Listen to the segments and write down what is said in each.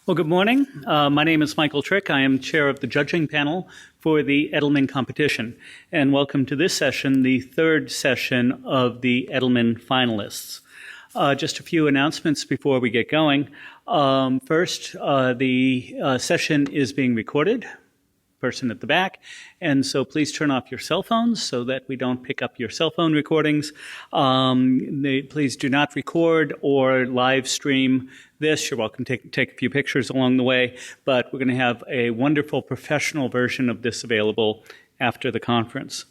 Well, good morning. My name is Michael Trick. I am chair of the judging panel for the Edelman competition. And welcome to this session, the third session of the Edelman finalists. Just a few announcements before we get going. First, the session is being recorded. Person at the back. And so please turn off your cell phones so that we don't pick up your cell phone recordings. Please do not record or live stream this. You're welcome to take a few pictures along the way, but we're going to have a wonderful professional version of this available after the conference.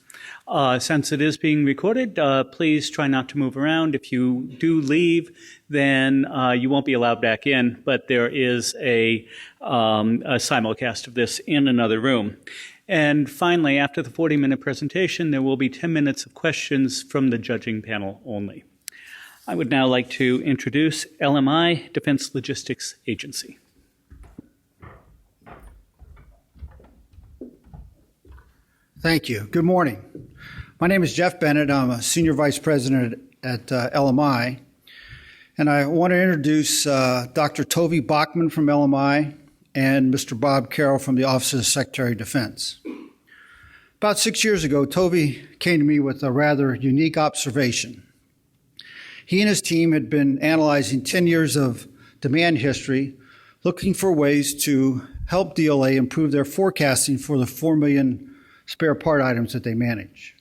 Since it is being recorded, please try not to move around. If you do leave, then you won't be allowed back in, but there is a simulcast of this in another room. And finally, after the 40-minute presentation, there will be 10 minutes of questions from the judging panel only. I would now like to introduce LMI, Defense Logistics Agency. Thank you. Good morning. My name is Jeff Bennett. I'm a Senior Vice President at LMI. And I want to introduce Dr. Tovi Bachman from LMI and Mr. Bob Carroll from the Office of the Secretary of Defense. About 6 years ago, Tovi came to me with a rather unique observation. He and his team had been analyzing 10 years of demand history, looking for ways to help DLA improve their forecasting for the 4 million spare part items that they manage.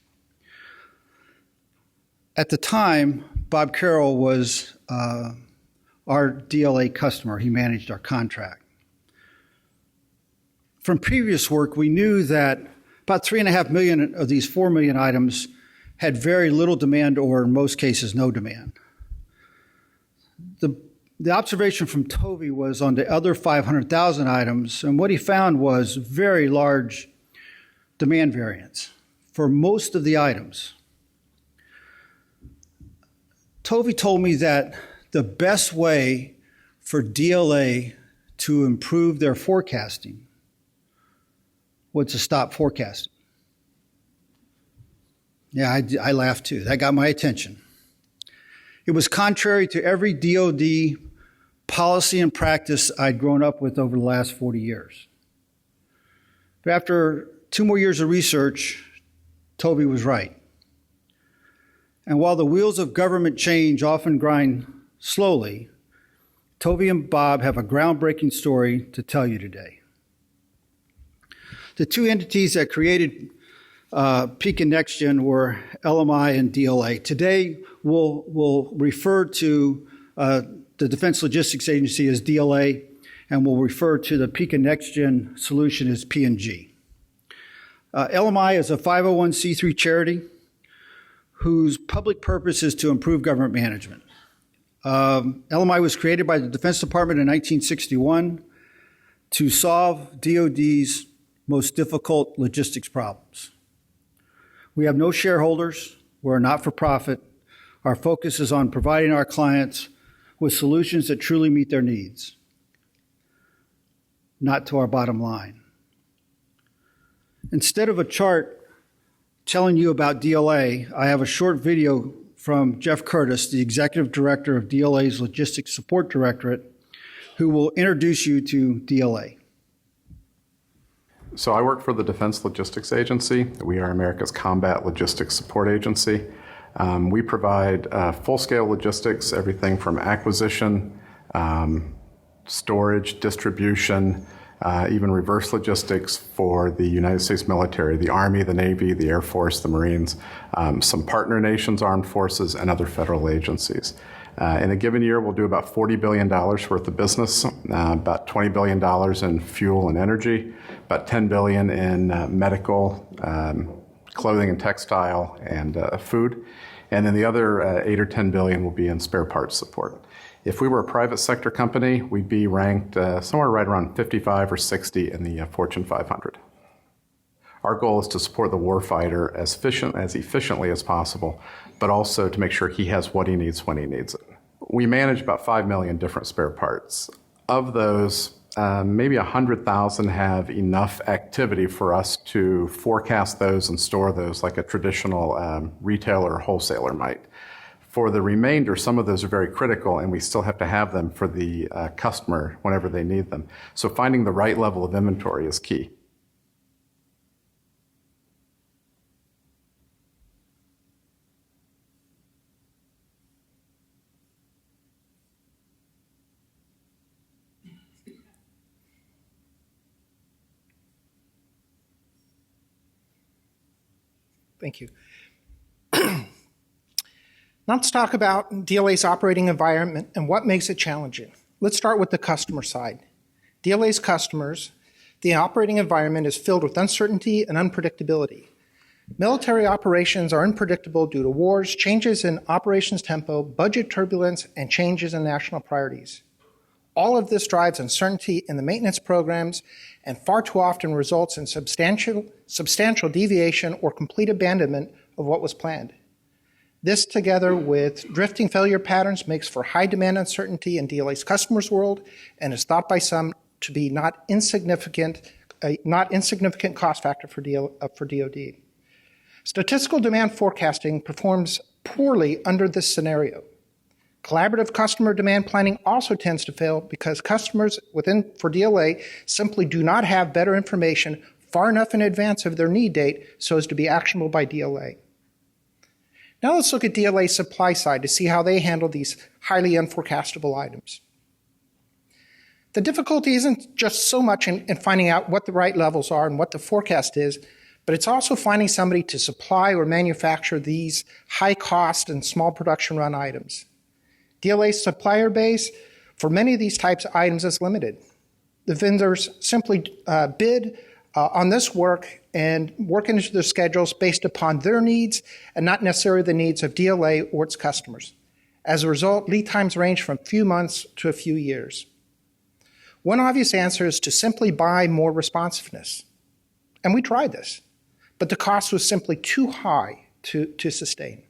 At the time, Bob Carroll was our DLA customer. He managed our contract. From previous work, we knew that about 3.5 million of these 4 million items had very little demand or, in most cases, no demand. The observation from Tovi was on the other 500,000 items, and what he found was very large demand variance for most of the items. Tovi told me that the best way for DLA to improve their forecasting was to stop forecasting. Yeah, I laughed too. That got my attention. It was contrary to every DoD policy and practice I'd grown up with over the last 40 years. But after 2 more years of research, Tovi was right. And while the wheels of government change often grind slowly, Tovi and Bob have a groundbreaking story to tell you today. The two entities that created PEAC and Nextgen were LMI and DLA. Today, we'll refer to the Defense Logistics Agency as DLA, and we'll refer to the PEAC and Nextgen solution as PNG. LMI is a 501c3 charity whose public purpose is to improve government management. LMI was created by the Defense Department in 1961 to solve DoD's most difficult logistics problems. We have no shareholders. We're a not-for-profit. Our focus is on providing our clients with solutions that truly meet their needs, not to our bottom line. Instead of a chart telling you about DLA, I have a short video from Jeff Curtis, the Executive Director of DLA's Logistics Support Directorate, who will introduce you to DLA. So I work for the Defense Logistics Agency. We are America's combat logistics support agency. We provide full-scale logistics, everything from acquisition, storage, distribution, even reverse logistics for the United States military, the Army, the Navy, the Air Force, the Marines, some partner nations, armed forces, and other federal agencies. In a given year, we'll do about $40 billion worth of business, about $20 billion in fuel and energy, about $10 billion in medical, clothing and textile, and food. And then the other 8 or 10 billion will be in spare parts support. If we were a private sector company, we'd be ranked somewhere right around 55 or 60 in the Fortune 500. Our goal is to support the warfighter as efficiently as possible, but also to make sure he has what he needs when he needs it. We manage about 5 million different spare parts. Of those, maybe 100,000 have enough activity for us to forecast those and store those like a traditional retailer or wholesaler might. For the remainder, some of those are very critical, and we still have to have them for the customer whenever they need them. So finding the right level of inventory is key. Thank you. Now let's talk about DLA's operating environment and what makes it challenging. Let's start with the customer side. DLA's customers, the operating environment is filled with uncertainty and unpredictability. Military operations are unpredictable due to wars, changes in operations tempo, budget turbulence, and changes in national priorities. All of this drives uncertainty in the maintenance programs and far too often results in substantial deviation or complete abandonment of what was planned. This, together with drifting failure patterns, makes for high demand uncertainty in DLA's customers' world and is thought by some to be not insignificant cost factor for DoD. Statistical demand forecasting performs poorly under this scenario. Collaborative customer demand planning also tends to fail because customers for DLA simply do not have better information far enough in advance of their need date so as to be actionable by DLA. Now let's look at DLA's supply side to see how they handle these highly unforecastable items. The difficulty isn't just so much in finding out what the right levels are and what the forecast is, but it's also finding somebody to supply or manufacture these high cost and small production run items. DLA's supplier base for many of these types of items is limited. The vendors simply bid on this work and work into their schedules based upon their needs and not necessarily the needs of DLA or its customers. As a result, lead times range from a few months to a few years. One obvious answer is to simply buy more responsiveness. And we tried this, but the cost was simply too high to sustain.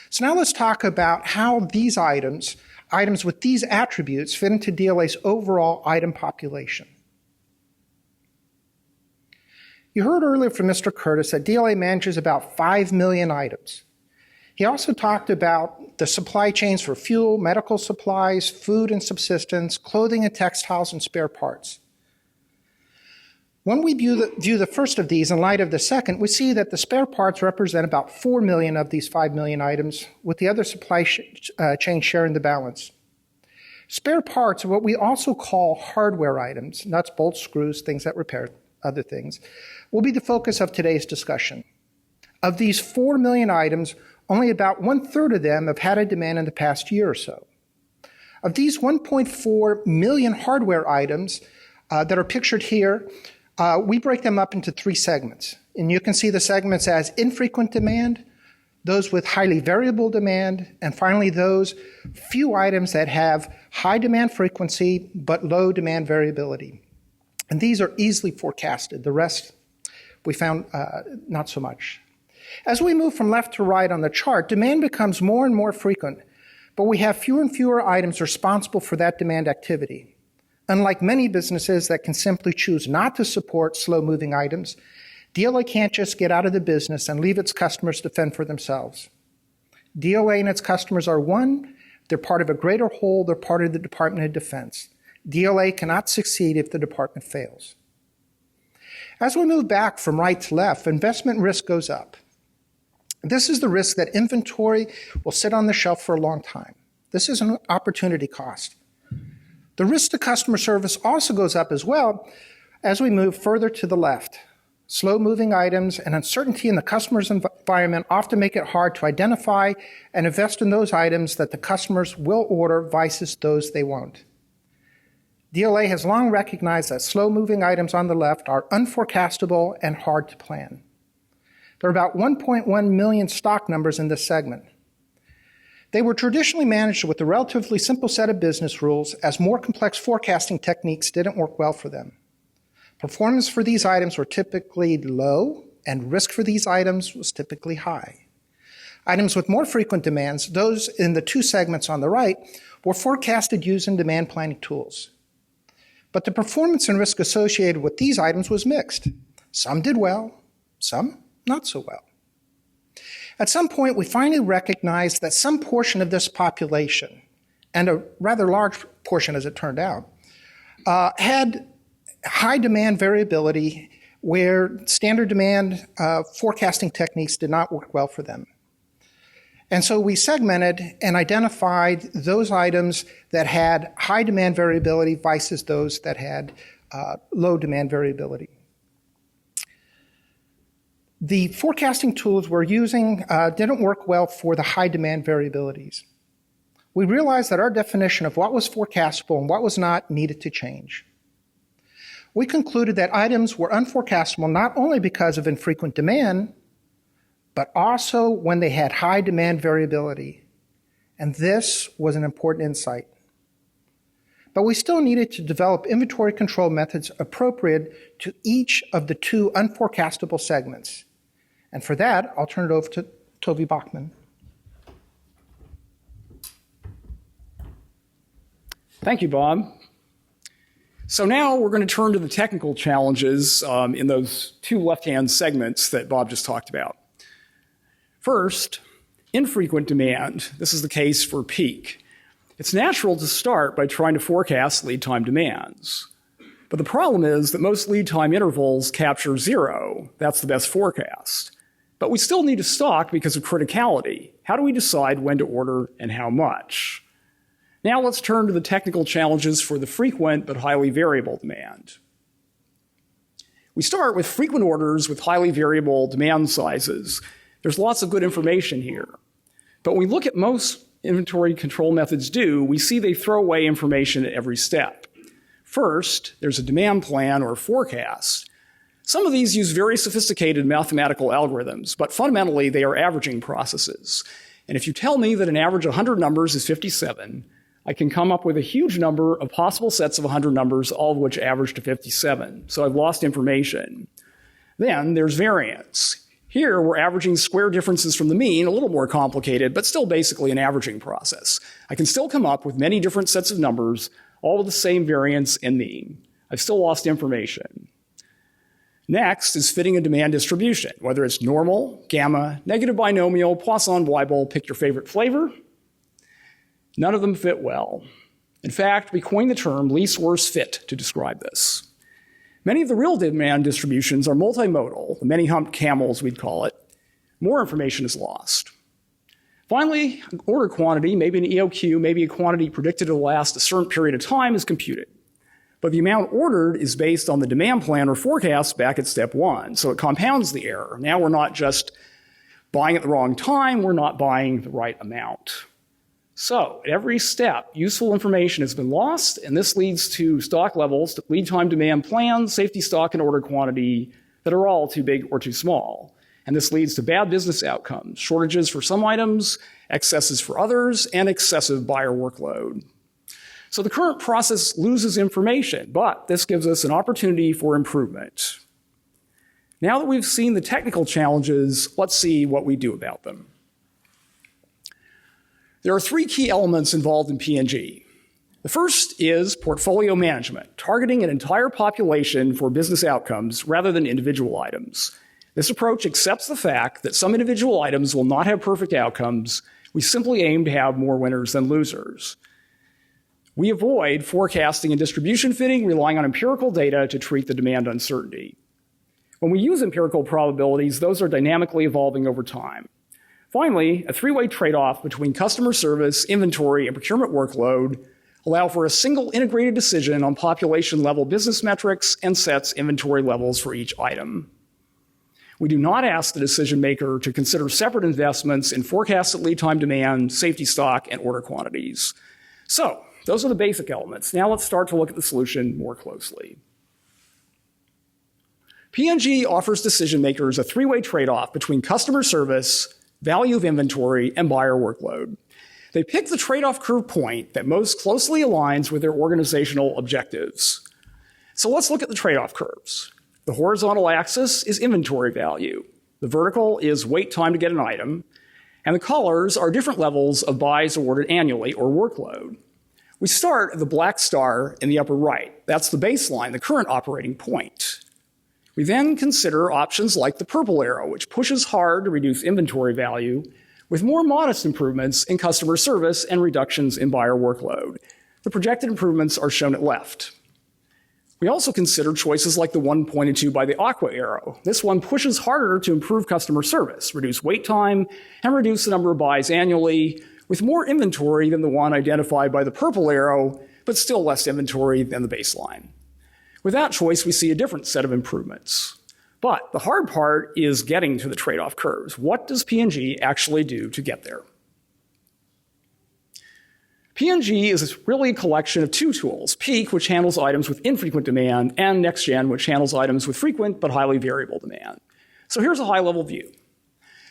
So now let's talk about how these items with these attributes fit into DLA's overall item population. You heard earlier from Mr. Curtis that DLA manages about 5 million items. He also talked about the supply chains for fuel, medical supplies, food and subsistence, clothing and textiles, and spare parts. When we view the first of these in light of the second, we see that the spare parts represent about 4 million of these 5 million items, with the other supply chain sharing the balance. Spare parts are what we also call hardware items, nuts, bolts, screws, things that repair other things, will be the focus of today's discussion. Of these 4 million items, only about 1/3 of them have had a demand in the past year or so. Of these 1.4 million hardware items that are pictured here, we break them up into 3 segments. And you can see the segments as infrequent demand, those with highly variable demand, and finally those few items that have high demand frequency but low demand variability. And these are easily forecasted. The rest we found not so much. As we move from left to right on the chart, demand becomes more and more frequent, but we have fewer and fewer items responsible for that demand activity. Unlike many businesses that can simply choose not to support slow-moving items, DLA can't just get out of the business and leave its customers to fend for themselves. DLA and its customers are one. They're part of a greater whole. They're part of the Department of Defense. DLA cannot succeed if the department fails. As we move back from right to left, investment risk goes up. This is the risk that inventory will sit on the shelf for a long time. This is an opportunity cost. The risk to customer service also goes up as well as we move further to the left. Slow-moving items and uncertainty in the customer's environment often make it hard to identify and invest in those items that the customers will order versus those they won't. DLA has long recognized that slow-moving items on the left are unforecastable and hard to plan. There are about 1.1 million stock numbers in this segment. They were traditionally managed with a relatively simple set of business rules, as more complex forecasting techniques didn't work well for them. Performance for these items were typically low, and risk for these items was typically high. Items with more frequent demands, those in the 2 segments on the right, were forecasted using demand planning tools. But the performance and risk associated with these items was mixed. Some did well, some not so well. At some point, we finally recognized that some portion of this population, and a rather large portion as it turned out, had high demand variability where standard demand forecasting techniques did not work well for them. And so we segmented and identified those items that had high demand variability versus those that had low demand variability. The forecasting tools we're using didn't work well for the high demand variabilities. We realized that our definition of what was forecastable and what was not needed to change. We concluded that items were unforecastable not only because of infrequent demand, but also when they had high demand variability. And this was an important insight. But we still needed to develop inventory control methods appropriate to each of the two unforecastable segments. And for that, I'll turn it over to Toby Bachman. Thank you, Bob. So now we're going to turn to the technical challenges in those two left-hand segments that Bob just talked about. First, infrequent demand. This is the case for PEAC. It's natural to start by trying to forecast lead time demands. But the problem is that most lead time intervals capture 0. That's the best forecast. But we still need to stock because of criticality. How do we decide when to order and how much? Now let's turn to the technical challenges for the frequent but highly variable demand. We start with frequent orders with highly variable demand sizes. There's lots of good information here. But when we look at most inventory control methods do, we see they throw away information at every step. First, there's a demand plan or forecast. Some of these use very sophisticated mathematical algorithms, but fundamentally they are averaging processes. And if you tell me that an average of 100 numbers is 57, I can come up with a huge number of possible sets of 100 numbers, all of which average to 57. So I've lost information. Then there's variance. Here, we're averaging square differences from the mean, a little more complicated, but still basically an averaging process. I can still come up with many different sets of numbers, all with the same variance and mean. I've still lost information. Next is fitting a demand distribution, whether it's normal, gamma, negative binomial, Poisson-Weibull, pick your favorite flavor. None of them fit well. In fact, we coined the term least worst fit to describe this. Many of the real demand distributions are multimodal, the many-humped camels we'd call it. More information is lost. Finally, an order quantity, maybe an EOQ, maybe a quantity predicted to last a certain period of time is computed. But the amount ordered is based on the demand plan or forecast back at step 1, so it compounds the error. Now we're not just buying at the wrong time, we're not buying the right amount. So at every step, useful information has been lost, and this leads to stock levels, lead time demand plans, safety stock, and order quantity that are all too big or too small. And this leads to bad business outcomes, shortages for some items, excesses for others, and excessive buyer workload. So the current process loses information, but this gives us an opportunity for improvement. Now that we've seen the technical challenges, let's see what we do about them. There are 3 key elements involved in PNG. The first is portfolio management, targeting an entire population for business outcomes rather than individual items. This approach accepts the fact that some individual items will not have perfect outcomes. We simply aim to have more winners than losers. We avoid forecasting and distribution fitting, relying on empirical data to treat the demand uncertainty. When we use empirical probabilities, those are dynamically evolving over time. Finally, a 3-way trade-off between customer service, inventory, and procurement workload allow for a single integrated decision on population-level business metrics and sets inventory levels for each item. We do not ask the decision maker to consider separate investments in forecasted lead time demand, safety stock, and order quantities. So, those are the basic elements. Now let's start to look at the solution more closely. PNG offers decision makers a 3-way trade-off between customer service, value of inventory, and buyer workload. They pick the trade-off curve point that most closely aligns with their organizational objectives. So let's look at the trade-off curves. The horizontal axis is inventory value. The vertical is wait time to get an item. And the colors are different levels of buys awarded annually or workload. We start at the black star in the upper right. That's the baseline, the current operating point. We then consider options like the purple arrow, which pushes hard to reduce inventory value, with more modest improvements in customer service and reductions in buyer workload. The projected improvements are shown at left. We also consider choices like the one pointed to by the aqua arrow. This one pushes harder to improve customer service, reduce wait time, and reduce the number of buys annually, with more inventory than the one identified by the purple arrow, but still less inventory than the baseline. With that choice, we see a different set of improvements. But the hard part is getting to the trade-off curves. What does PNG actually do to get there? PNG is really a collection of two tools, PEAC, which handles items with infrequent demand, and Nextgen, which handles items with frequent but highly variable demand. So here's a high-level view.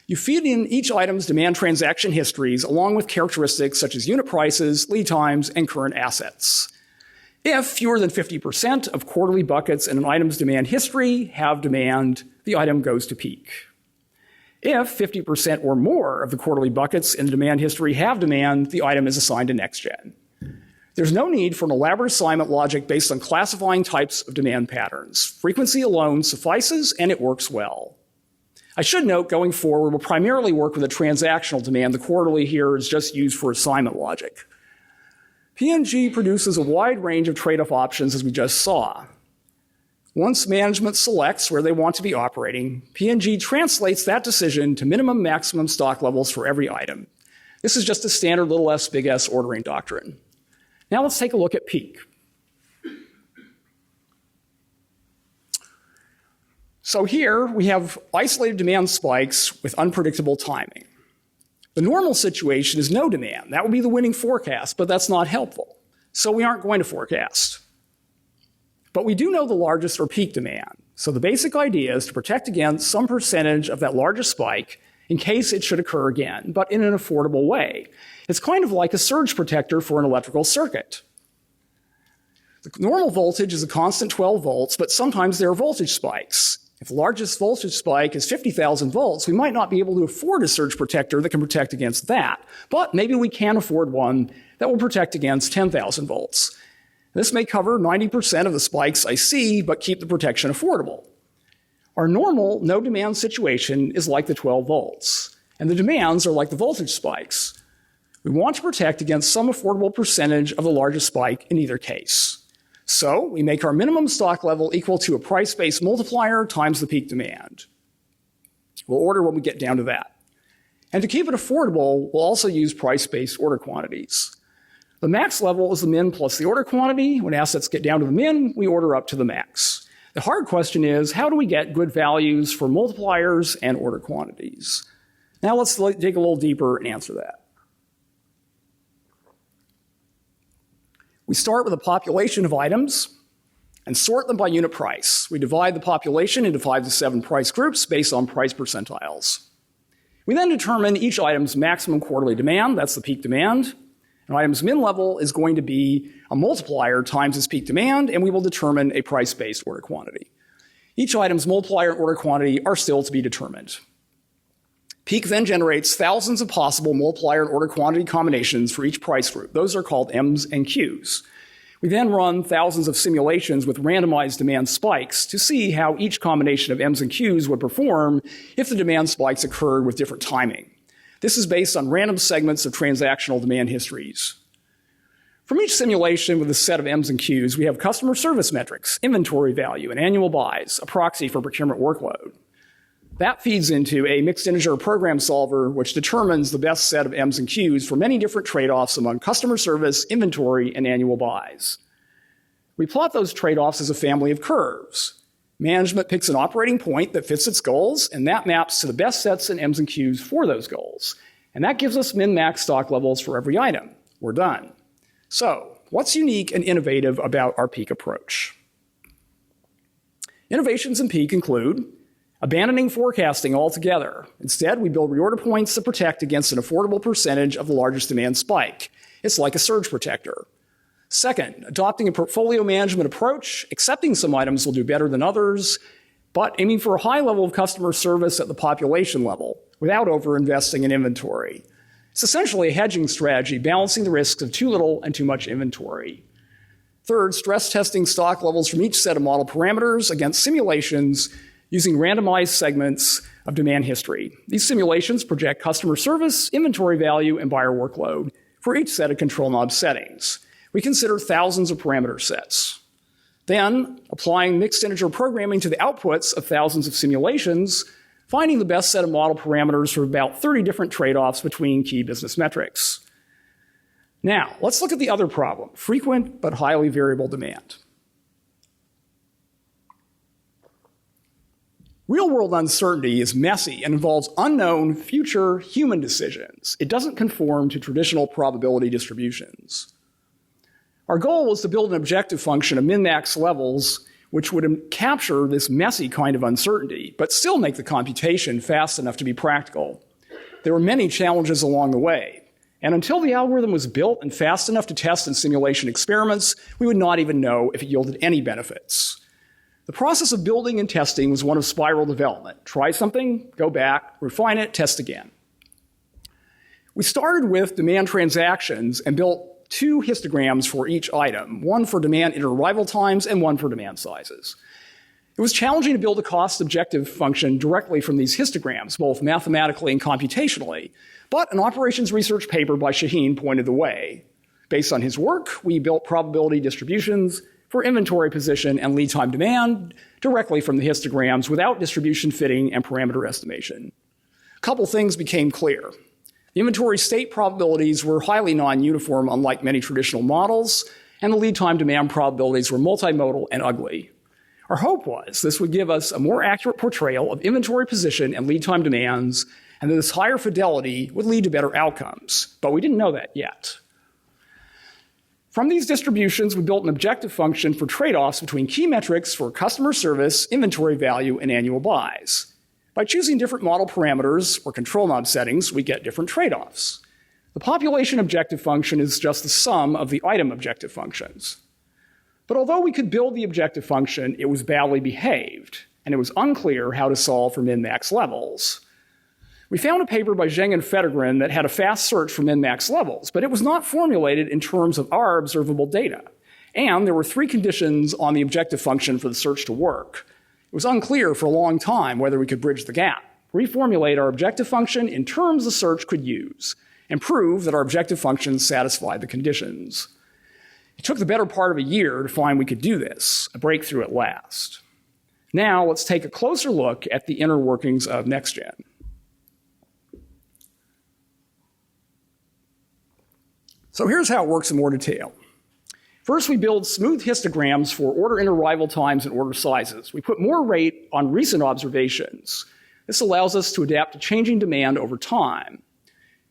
You feed in each item's demand transaction histories along with characteristics such as unit prices, lead times, and current assets. If fewer than 50% of quarterly buckets in an item's demand history have demand, the item goes to PEAC. If 50% or more of the quarterly buckets in the demand history have demand, the item is assigned to Nextgen. There's no need for an elaborate assignment logic based on classifying types of demand patterns. Frequency alone suffices, and it works well. I should note, going forward, we'll primarily work with a transactional demand. The quarterly here is just used for assignment logic. PNG produces a wide range of trade-off options, as we just saw. Once management selects where they want to be operating, PNG translates that decision to minimum maximum stock levels for every item. This is just a standard little s big S ordering doctrine. Now let's take a look at PEAC. So here we have isolated demand spikes with unpredictable timing. The normal situation is no demand. That would be the winning forecast, but that's not helpful. So we aren't going to forecast. But we do know the largest or peak demand. So the basic idea is to protect against some percentage of that largest spike in case it should occur again, but in an affordable way. It's kind of like a surge protector for an electrical circuit. The normal voltage is a constant 12 volts, but sometimes there are voltage spikes. If the largest voltage spike is 50,000 volts, we might not be able to afford a surge protector that can protect against that, but maybe we can afford one that will protect against 10,000 volts. This may cover 90% of the spikes I see, but keep the protection affordable. Our normal no-demand situation is like the 12 volts, and the demands are like the voltage spikes. We want to protect against some affordable percentage of the largest spike in either case. So we make our minimum stock level equal to a price-based multiplier times the peak demand. We'll order when we get down to that. And to keep it affordable, we'll also use price-based order quantities. The max level is the min plus the order quantity. When assets get down to the min, we order up to the max. The hard question is, how do we get good values for multipliers and order quantities? Now let's dig a little deeper and answer that. We start with a population of items and sort them by unit price. We divide the population into 5 to 7 price groups based on price percentiles. We then determine each item's maximum quarterly demand, that's the peak demand. An item's min level is going to be a multiplier times its peak demand, and we will determine a price-based order quantity. Each item's multiplier and order quantity are still to be determined. PEAC then generates thousands of possible multiplier and order quantity combinations for each price group. Those are called M's and Q's. We then run thousands of simulations with randomized demand spikes to see how each combination of M's and Q's would perform if the demand spikes occurred with different timing. This is based on random segments of transactional demand histories. From each simulation with a set of M's and Q's, we have customer service metrics, inventory value, and annual buys, a proxy for procurement workload. That feeds into a mixed integer program solver, which determines the best set of M's and Q's for many different trade-offs among customer service, inventory, and annual buys. We plot those trade-offs as a family of curves. Management picks an operating point that fits its goals, and that maps to the best sets in M's and Q's for those goals. And that gives us min-max stock levels for every item. We're done. So, what's unique and innovative about our PEAC approach? Innovations in PEAC include abandoning forecasting altogether. Instead, we build reorder points that protect against an affordable percentage of the largest demand spike. It's like a surge protector. Second, adopting a portfolio management approach, accepting some items will do better than others, but aiming for a high level of customer service at the population level without over-investing in inventory. It's essentially a hedging strategy, balancing the risks of too little and too much inventory. Third, stress testing stock levels from each set of model parameters against simulations using randomized segments of demand history. These simulations project customer service, inventory value, and buyer workload for each set of control knob settings. We consider thousands of parameter sets. Then, applying mixed integer programming to the outputs of thousands of simulations, finding the best set of model parameters for about 30 different trade-offs between key business metrics. Now, let's look at the other problem, frequent but highly variable demand. Real-world uncertainty is messy and involves unknown future human decisions. It doesn't conform to traditional probability distributions. Our goal was to build an objective function of min-max levels which would capture this messy kind of uncertainty, but still make the computation fast enough to be practical. There were many challenges along the way, and until the algorithm was built and fast enough to test in simulation experiments, we would not even know if it yielded any benefits. The process of building and testing was one of spiral development. Try something, go back, refine it, test again. We started with demand transactions and built 2 histograms for each item, one for demand inter-arrival times and one for demand sizes. It was challenging to build a cost objective function directly from these histograms, both mathematically and computationally, but an operations research paper by Shaheen pointed the way. Based on his work, we built probability distributions for inventory position and lead time demand directly from the histograms without distribution fitting and parameter estimation. A couple things became clear. The inventory state probabilities were highly non-uniform, unlike many traditional models, and the lead time demand probabilities were multimodal and ugly. Our hope was this would give us a more accurate portrayal of inventory position and lead time demands, and that this higher fidelity would lead to better outcomes, but we didn't know that yet. From these distributions, we built an objective function for trade-offs between key metrics for customer service, inventory value, and annual buys. By choosing different model parameters or control knob settings, we get different trade-offs. The population objective function is just the sum of the item objective functions. But although we could build the objective function, it was badly behaved, and it was unclear how to solve for min-max levels. We found a paper by Zheng and Federgren that had a fast search for min-max levels, but it was not formulated in terms of our observable data. And there were 3 conditions on the objective function for the search to work. It was unclear for a long time whether we could bridge the gap, reformulate our objective function in terms the search could use, and prove that our objective function satisfied the conditions. It took the better part of a year to find we could do this, a breakthrough at last. Now let's take a closer look at the inner workings of Nextgen. So here's how it works in more detail. First, we build smooth histograms for order inter-arrival times and order sizes. We put more weight on recent observations. This allows us to adapt to changing demand over time.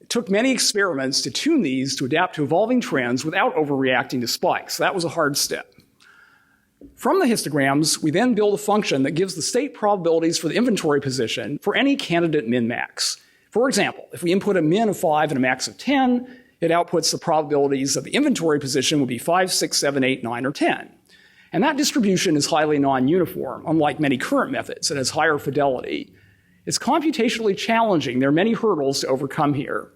It took many experiments to tune these to adapt to evolving trends without overreacting to spikes. That was a hard step. From the histograms, we then build a function that gives the state probabilities for the inventory position for any candidate min-max. For example, if we input a min of 5 and a max of 10, it outputs the probabilities that the inventory position will be 5, 6, 7, 8, 9, or 10. And that distribution is highly non-uniform, unlike many current methods. It has higher fidelity. It's computationally challenging. There are many hurdles to overcome here.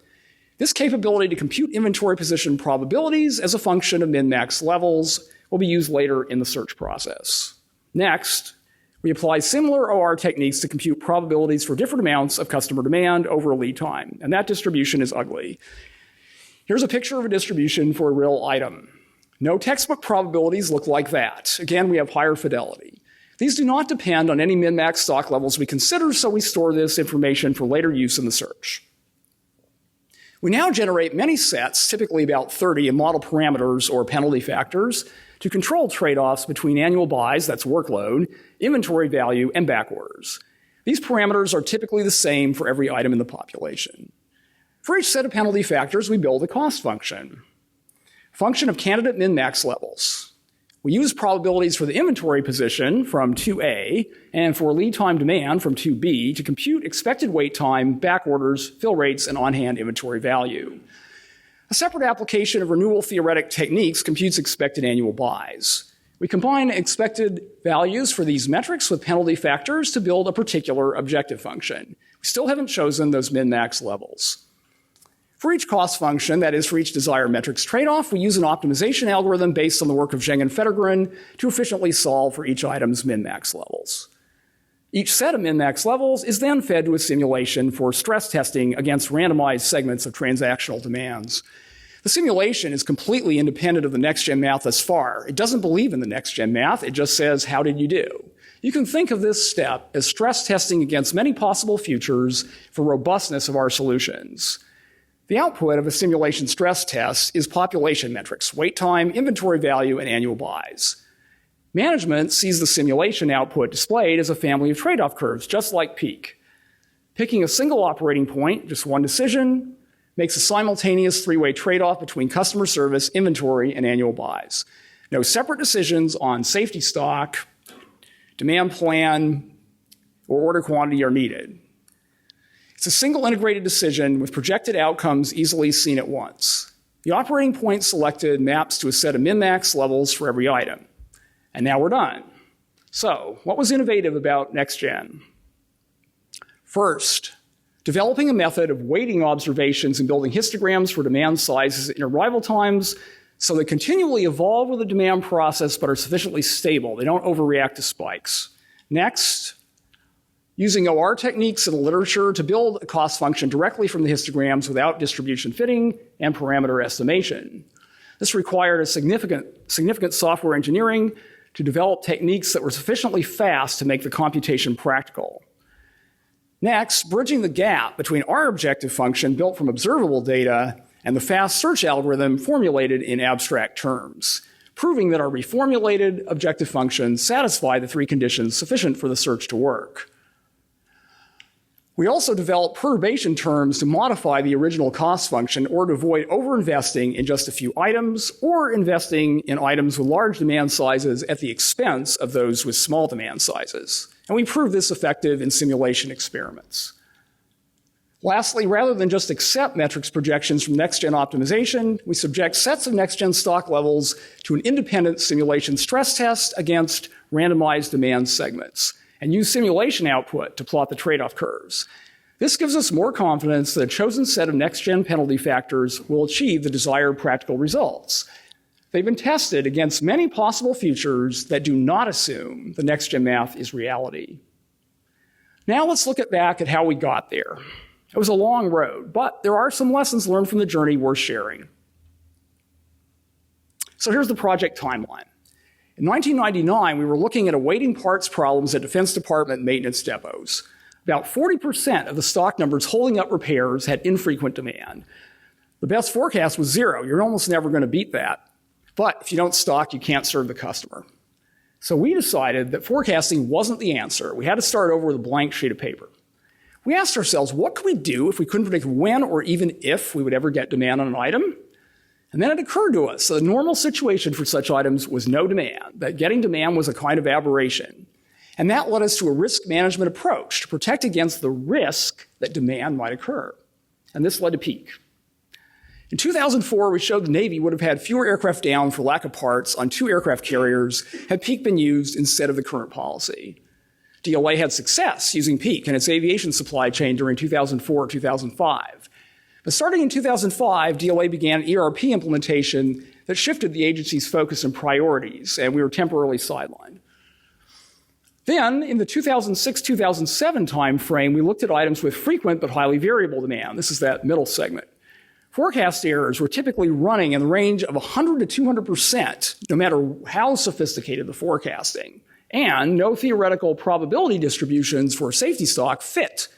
This capability to compute inventory position probabilities as a function of min-max levels will be used later in the search process. Next, we apply similar OR techniques to compute probabilities for different amounts of customer demand over a lead time, and that distribution is ugly. Here's a picture of a distribution for a real item. No textbook probabilities look like that. Again, we have higher fidelity. These do not depend on any min-max stock levels we consider, so we store this information for later use in the search. We now generate many sets, typically about 30, of model parameters or penalty factors to control trade-offs between annual buys, that's workload, inventory value, and backorders. These parameters are typically the same for every item in the population. For each set of penalty factors, we build a cost function. Function of candidate min-max levels. We use probabilities for the inventory position from 2A and for lead time demand from 2B to compute expected wait time, backorders, fill rates, and on-hand inventory value. A separate application of renewal theoretic techniques computes expected annual buys. We combine expected values for these metrics with penalty factors to build a particular objective function. We still haven't chosen those min-max levels. For each cost function, that is for each desired metrics trade-off, we use an optimization algorithm based on the work of Zheng and Fettergren to efficiently solve for each item's min-max levels. Each set of min-max levels is then fed to a simulation for stress testing against randomized segments of transactional demands. The simulation is completely independent of the Nextgen math thus far. It doesn't believe in the Nextgen math. It just says, how did you do? You can think of this step as stress testing against many possible futures for robustness of our solutions. The output of a simulation stress test is population metrics, wait time, inventory value, and annual buys. Management sees the simulation output displayed as a family of trade-off curves, just like PEAC. Picking a single operating point, just one decision, makes a simultaneous three-way trade-off between customer service, inventory, and annual buys. No separate decisions on safety stock, demand plan, or order quantity are needed. It's a single integrated decision with projected outcomes easily seen at once. The operating point selected maps to a set of min-max levels for every item. And now we're done. So, what was innovative about Nextgen? First, developing a method of weighting observations and building histograms for demand sizes and arrival times so they continually evolve with the demand process but are sufficiently stable. They don't overreact to spikes. Next, using OR techniques in the literature to build a cost function directly from the histograms without distribution fitting and parameter estimation. This required a significant software engineering to develop techniques that were sufficiently fast to make the computation practical. Next, bridging the gap between our objective function built from observable data and the fast search algorithm formulated in abstract terms, proving that our reformulated objective functions satisfy the three conditions sufficient for the search to work. We also developed perturbation terms to modify the original cost function or to avoid overinvesting in just a few items or investing in items with large demand sizes at the expense of those with small demand sizes. And we proved this effective in simulation experiments. Lastly, rather than just accept metrics projections from Nextgen optimization, we subject sets of Nextgen stock levels to an independent simulation stress test against randomized demand segments, and use simulation output to plot the trade-off curves. This gives us more confidence that a chosen set of Nextgen penalty factors will achieve the desired practical results. They've been tested against many possible futures that do not assume the Nextgen math is reality. Now let's look back at how we got there. It was a long road, but there are some lessons learned from the journey worth sharing. So here's the project timeline. In 1999, we were looking at awaiting parts problems at Defense Department maintenance depots. About 40% of the stock numbers holding up repairs had infrequent demand. The best forecast was 0. You're almost never going to beat that. But if you don't stock, you can't serve the customer. So we decided that forecasting wasn't the answer. We had to start over with a blank sheet of paper. We asked ourselves, what could we do if we couldn't predict when or even if we would ever get demand on an item? And then it occurred to us that the normal situation for such items was no demand, that getting demand was a kind of aberration. And that led us to a risk management approach to protect against the risk that demand might occur. And this led to PEAC. In 2004, we showed the Navy would have had fewer aircraft down for lack of parts on 2 aircraft carriers had PEAC been used instead of the current policy. DLA had success using PEAC in its aviation supply chain during 2004-2005. But starting in 2005, DLA began an ERP implementation that shifted the agency's focus and priorities, and we were temporarily sidelined. Then, in the 2006-2007 timeframe, we looked at items with frequent but highly variable demand. This is that middle segment. Forecast errors were typically running in the range of 100 to 200%, no matter how sophisticated the forecasting. And no theoretical probability distributions for safety stock fit.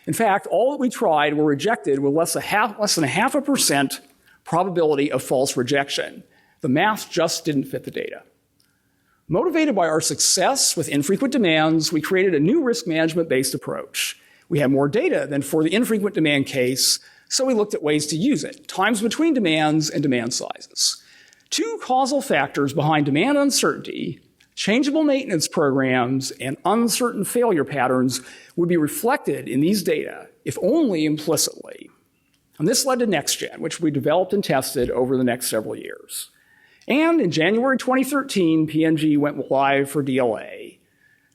In fact, all that we tried were rejected with less than 0.5% probability of false rejection. The math just didn't fit the data. Motivated by our success with infrequent demands, we created a new risk management-based approach. We had more data than for the infrequent demand case, so we looked at ways to use it, times between demands and demand sizes. 2 causal factors behind demand uncertainty, changeable maintenance programs, and uncertain failure patterns would be reflected in these data, if only implicitly. And this led to Nextgen, which we developed and tested over the next several years. And in January 2013, PNG went live for DLA.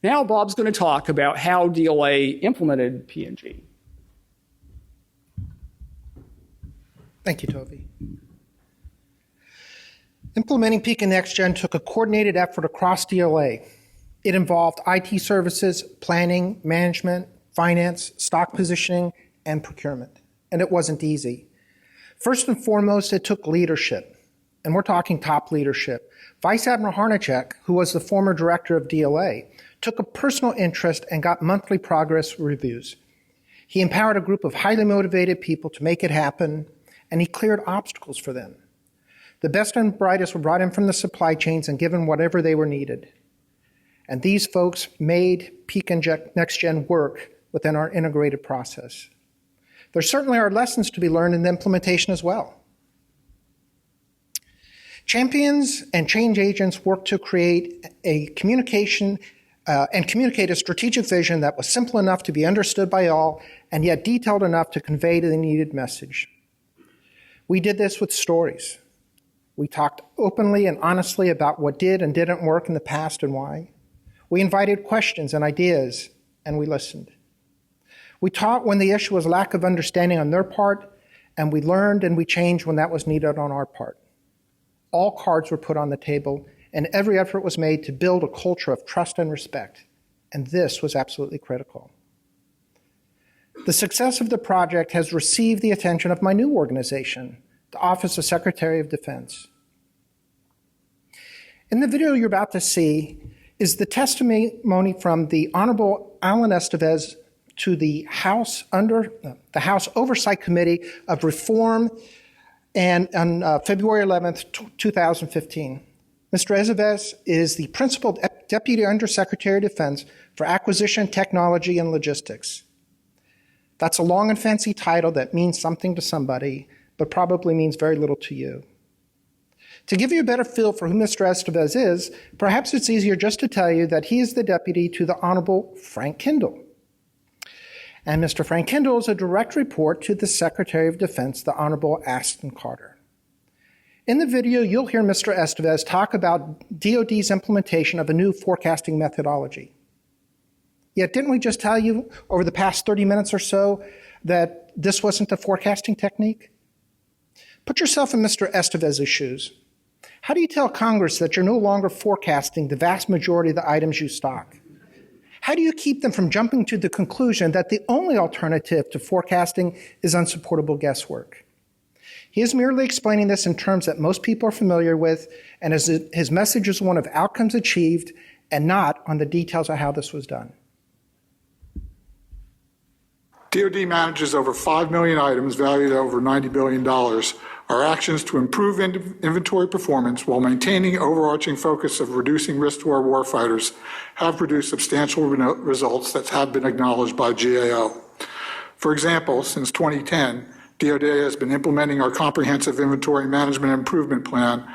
Now Bob's going to talk about how DLA implemented PNG. Thank you, Toby. Implementing PEAC and Nextgen took a coordinated effort across DLA. It involved IT services, planning, management, finance, stock positioning, and procurement. And it wasn't easy. First and foremost, it took leadership. And we're talking top leadership. Vice Admiral Harnacek, who was the former director of DLA, took a personal interest and got monthly progress reviews. He empowered a group of highly motivated people to make it happen, and he cleared obstacles for them. The best and brightest were brought in from the supply chains and given whatever they were needed. And these folks made PEAC and Nextgen work within our integrated process. There certainly are lessons to be learned in the implementation as well. Champions and change agents work to create a communication and communicate a strategic vision that was simple enough to be understood by all and yet detailed enough to convey the needed message. We did this with stories. We talked openly and honestly about what did and didn't work in the past and why. We invited questions and ideas, and we listened. We taught when the issue was lack of understanding on their part, and we learned and we changed when that was needed on our part. All cards were put on the table, and every effort was made to build a culture of trust and respect, and this was absolutely critical. The success of the project has received the attention of my new organization, the Office of Secretary of Defense. In the video you're about to see is the testimony from the Honorable Alan Estevez to the House Oversight Committee of Reform and on February 11th, 2015. Mr. Estevez is the Principal Deputy Undersecretary of Defense for Acquisition, Technology, and Logistics. That's a long and fancy title that means something to somebody, but probably means very little to you. To give you a better feel for who Mr. Estevez is, perhaps it's easier just to tell you that he is the deputy to the Honorable Frank Kendall. And Mr. Frank Kendall is a direct report to the Secretary of Defense, the Honorable Ashton Carter. In the video, you'll hear Mr. Estevez talk about DoD's implementation of a new forecasting methodology. Yet didn't we just tell you over the past 30 minutes or so that this wasn't the forecasting technique? Put yourself in Mr. Estevez's shoes. How do you tell Congress that you're no longer forecasting the vast majority of the items you stock? How do you keep them from jumping to the conclusion that the only alternative to forecasting is unsupportable guesswork? He is merely explaining this in terms that most people are familiar with, and his message is one of outcomes achieved and not on the details of how this was done. DoD manages over 5 million items valued at over $90 billion. Our actions to improve inventory performance while maintaining overarching focus of reducing risk to our warfighters have produced substantial results that have been acknowledged by GAO. For example, since 2010, DoD has been implementing our comprehensive inventory management improvement plan.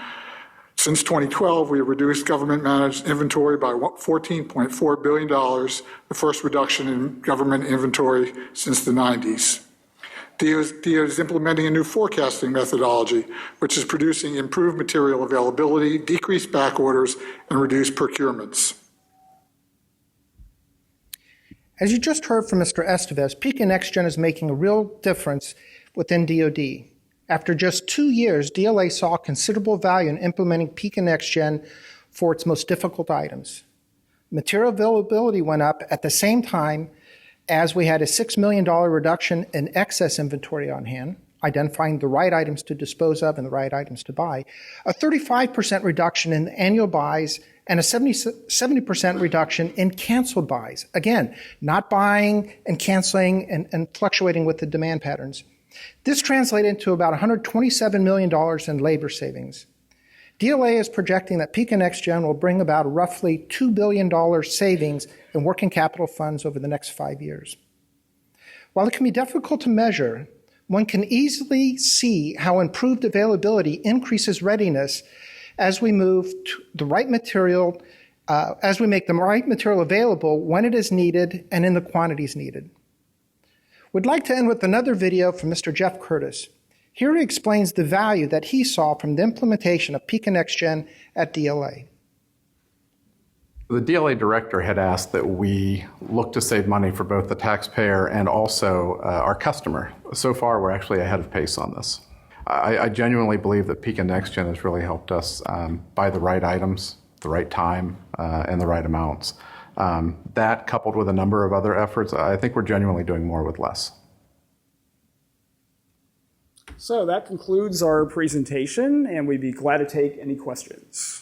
Since 2012, we have reduced government-managed inventory by $14.4 billion, the first reduction in government inventory since the 90s. DoD is implementing a new forecasting methodology, which is producing improved material availability, decreased back orders, and reduced procurements. As you just heard from Mr. Estevez, PEAC and Nextgen is making a real difference within DoD. After just 2 years, DLA saw considerable value in implementing PEAC and Nextgen for its most difficult items. Material availability went up at the same time as we had a $6 million reduction in excess inventory on hand, identifying the right items to dispose of and the right items to buy, a 35% reduction in annual buys, and a 70% reduction in canceled buys. Again, not buying and canceling and fluctuating with the demand patterns. This translated into about $127 million in labor savings. DLA is projecting that PEAC and Nextgen will bring about roughly $2 billion savings in working capital funds over the next 5 years. While it can be difficult to measure, one can easily see how improved availability increases readiness as we move to the right material, as we make the right material available when it is needed and in the quantities needed. We'd like to end with another video from Mr. Jeff Curtis. Here he explains the value that he saw from the implementation of PEAC and Nextgen at DLA. The DLA director had asked that we look to save money for both the taxpayer and also our customer. So far, we're actually ahead of pace on this. I genuinely believe that PEAC and Nextgen has really helped us buy the right items, the right time, and the right amounts. That coupled with a number of other efforts, I think we're genuinely doing more with less. So that concludes our presentation, and we'd be glad to take any questions.